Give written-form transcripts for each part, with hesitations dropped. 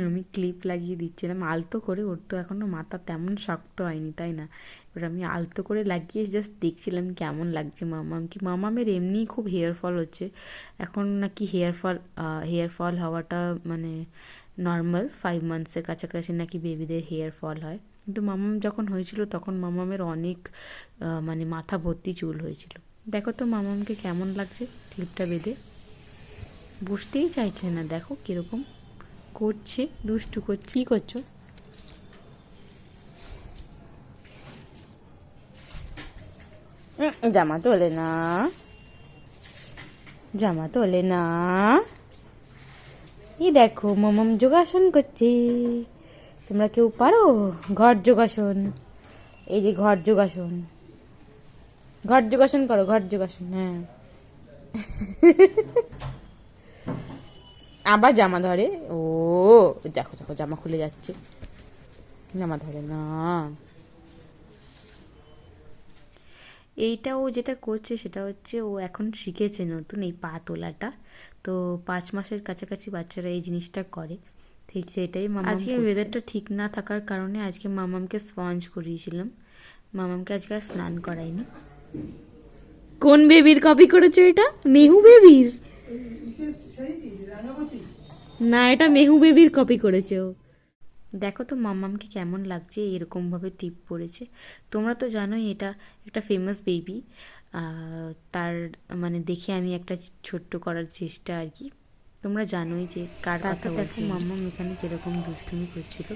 আমি ক্লিপ লাগিয়ে দিচ্ছিলাম আলতো করে। ওর তো এখনও মাথা তেমন শক্ত হয়নি, তাই না? এবার আমি আলতো করে লাগিয়ে জাস্ট দেখছিলাম কেমন লাগছে মামামকে। মামামের এমনিই খুব হেয়ার ফল হচ্ছে এখন, নাকি হেয়ার ফল হওয়াটা মানে নর্মাল, 5 মান্থসের কাছাকাছি নাকি বেবিদের হেয়ার ফল হয়। কিন্তু মামাম যখন হয়েছিল তখন মামামের অনেক মানে মাথা ভর্তি চুল হয়েছিল। দেখো তো মামামকে কেমন লাগছে ক্লিপটা বেঁধে। বসতেই চাইছে না, দেখো কীরকম করছে, দুষ্টু করছে। কী করছো? জামা তোলে না, জামা তোলে না। এই দেখো মামাম যোগাসন করছে। তোমরা কেউ পারো ঘর যোগাসন? এই যে ঘর যোগাসন, ঘর যোগাসন করো, ঘর যোগাসন। হ্যাঁ, আবার জামা ধরে। ও দেখো দেখো, জামা খুলে যাচ্ছে, জামা ধরে না। এইটা ও যেটা করছে সেটা হচ্ছে ও এখন শিখেছে নতুন এই পা তোলাটা। তো 5 মাসের কাছাকাছি বাচ্চারা এই জিনিসটা করে। ঠিক সেটাই মামাম আজকে ওয়েদারটা ঠিক না থাকার কারণে আজকে মামামকে স্পঞ্জ করিয়েছিলাম। মামামকে আজকে আর স্নান করাইনি। কোন বেবির কপি করেছো এটা? মেহু বেবির? না, এটা মেহু বেবির কপি করেছে ও। দেখো তো মাম্মামকে কেমন লাগছে এরকমভাবে টিপ পড়েছে। তোমরা তো জানোই এটা একটা ফেমাস বেবি। তার মানে দেখে আমি একটা ছোট্ট করার চেষ্টা আর কি। তোমরা জানোই যে কার কথা বলছি। দেখো মাম্মাম এখানে কীরকম দুষ্টুমি করছিল,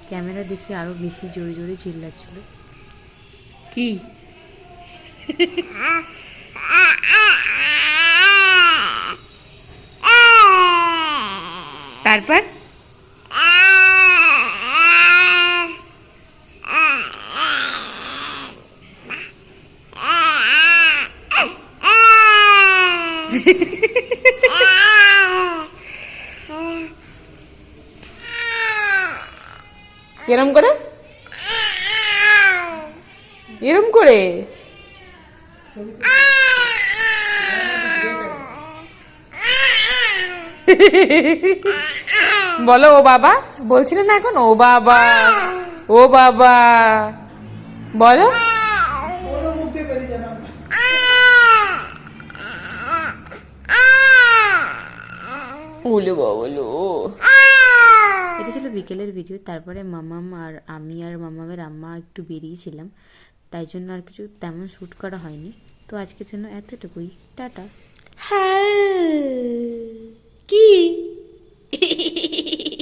ক্যামেরা দেখে আরও বেশি জোরে জোরে চিল্লাচ্ছিল। কি তারপর? এরম করে, এরম করে বলো ও বাবা, বলছিলে না এখন ও বাবা, ও বাবা বলো। বলো বলো। এটা ছিল বিকেলের ভিডিও। তারপরে মামাম আর আমি আর মামামের আম্মা একটু বেরিয়েছিলাম, তাই জন্য আর কিছু তেমন শ্যুট করা হয়নি। তো আজকের জন্য এতটুকুই, টাটা। হ্যাঁ কি